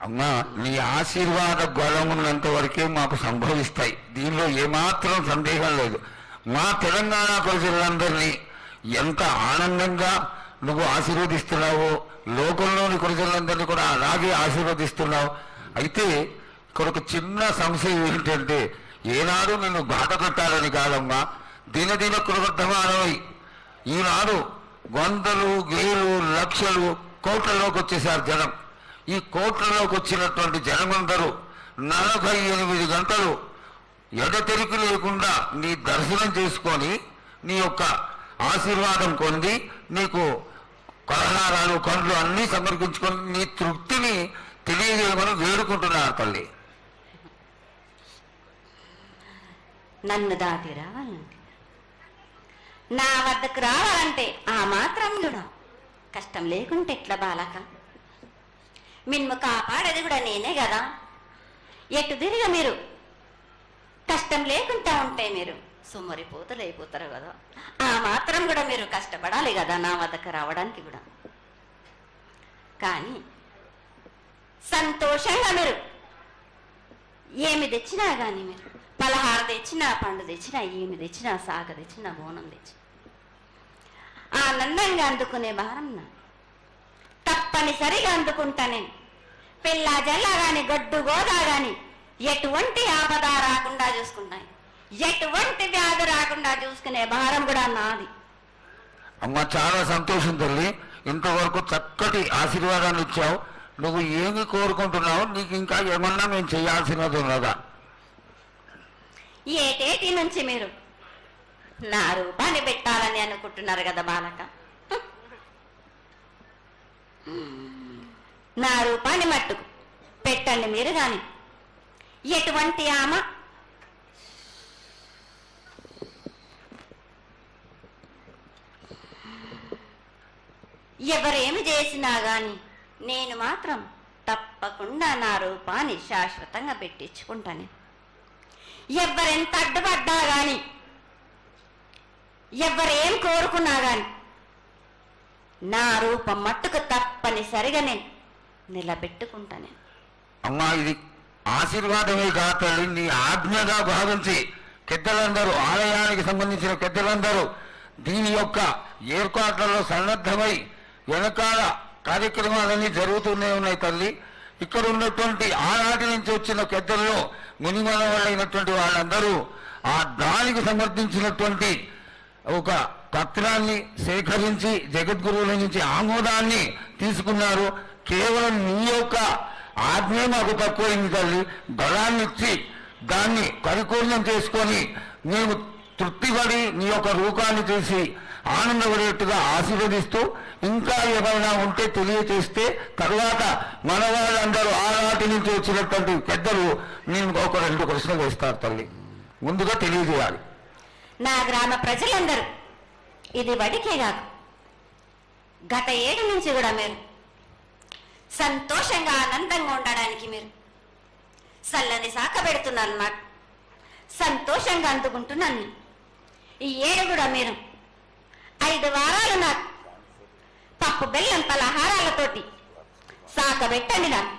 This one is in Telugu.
అమ్మా, నీ ఆశీర్వాద బలం ఉన్నంత వరకే మాకు సంభవిస్తాయి, దీనిలో ఏమాత్రం సందేహం లేదు. మా తెలంగాణ ప్రజలందరినీ ఎంత ఆనందంగా నువ్వు ఆశీర్వదిస్తున్నావో లోకంలోని ప్రజలందరినీ కూడా అలాగే ఆశీర్వదిస్తున్నావు. అయితే ఇక్కడ ఒక చిన్న సంశయం ఏంటంటే, ఏనాడు నిన్ను బాట కట్టాలని కాదమ్మా, దినదిన కృతమానమై ఈనాడు వందలు వేలు లక్షలు కోట్లలోకి వచ్చేసారు జనం. ఈ కోట్లలోకి వచ్చినటువంటి జనమందరూ 48 గంటలు ఎడతెరికి లేకుండా నీ దర్శనం చేసుకొని నీ యొక్క ఆశీర్వాదం పొంది నీకు కరహారాలు కండ్లు అన్నీ సమర్పించుకొని నీ తృప్తిని తెలియజేయమని వేడుకుంటున్నారు తల్లి. నన్ను దాటి రావాలంటే, నా వద్దకు రావాలంటే ఆ మాత్రం కూడా కష్టం లేకుంటే ఎట్లా బాలక? మిన్ను కాపాడేది కూడా నేనే కదా. ఎటు తిరిగి మీరు కష్టం లేకుండా ఉంటే మీరు సుమ్మరిపోతలు అయిపోతారు కదా. ఆ మాత్రం కూడా మీరు కష్టపడాలి కదా నా వద్దకు రావడానికి కూడా. కానీ సంతోషంగా మీరు ఏమి తెచ్చినా కానీ, మీరు పలహారం తెచ్చినా, పండు తెచ్చినా, ఏమి తెచ్చినా, సాగ తెచ్చినా, బోనం తెచ్చినా ఆనందంగా అందుకునే భారం నా తప్పనిసరిగా అందుకుంటా నేను. పిల్ల జల్ల గాని గడ్డు గోదా గాని ఎటువంటి ఆపద రాకుండా చూసుకుంటాను, ఎటువంటి వ్యాధి రాకుండా చూసుకునే భారం కూడా నాది. అమ్మ, చాలా సంతోషం తల్లి. ఇంతవరకు చక్కటి ఆశీర్వాదాన్ని ఇచ్చావు. నువ్వు ఏమి కోరుకుంటున్నావు? నీకు ఇంకా ఏమన్నా మేము చేయాల్సినది ఉన్నదా? ఏటేటి నుంచి మీరు నా రూపాన్ని పెట్టాలని అనుకుంటున్నారు కదా బాలక. నా రూపాన్ని మట్టుకు పెట్టండి మీరు. కానీ ఎటువంటి ఆమె ఎవరేమి చేసినా గాని నేను మాత్రం తప్పకుండా నా రూపాన్ని శాశ్వతంగా పెట్టించుకుంటాను. ఎవరెంత అడ్డుపడ్డా గాని, ఎవరేం కోరుకున్నా గాని నా రూపం మట్టుకు తప్పనిసరిగా నేను నిలబెట్టుకుంటాను. అమ్మా, ఇది ఆశీర్వాదమే కాదు తల్లి, నీ ఆజ్ఞగా భావించి పెద్దలందరూ, ఆలయానికి సంబంధించిన పెద్దలందరూ దీని యొక్క ఏర్పాట్లలో సన్నద్ధమై వెనకాల కార్యక్రమాలన్నీ జరుగుతూనే ఉన్నాయి తల్లి. ఇక్కడ ఉన్నటువంటి ఆనాటి నుంచి వచ్చిన పెద్దల్లో మునిమనవాళ్ళైనటువంటి వాళ్ళందరూ ఆ దానికి సమర్థించినటువంటి ఒక పత్రాన్ని సేకరించి జగద్గురువుల నుంచి ఆమోదాన్ని తీసుకున్నారు. కేవలం నీ యొక్క ఆజ్ఞ మాకు తక్కువైంది తల్లి. బలాన్ని ఇచ్చి దాన్ని పరిపూర్ణం చేసుకొని మేము తృప్తిపడి నీ యొక్క రూపాన్ని చూసి ఆనందపడేట్టుగా ఆశీర్వదిస్తూ, ఇంకా ఏమైనా ఉంటే తెలియచేస్తే తర్వాత మన వాళ్ళందరూ ఆనాటి నుంచి వచ్చినటువంటి పెద్దలు నేను ఒక 2 ప్రశ్నలు వేస్తారు తల్లి. ముందుగా తెలియజేయాలి. నా గ్రామ ప్రజలందరూ ఇది వడికే కాదు, గత 7 నుంచి కూడా మీరు సంతోషంగా ఆనందంగా ఉండడానికి మీరు చల్లని సాక పెడుతున్నారు. నాకు సంతోషంగా అందుకుంటున్నాను. ఈ 7 కూడా మీరు 5 వారాలు నాకు పప్పు బెల్లం పలహారాలతోటి సాక పెట్టండి. నాకు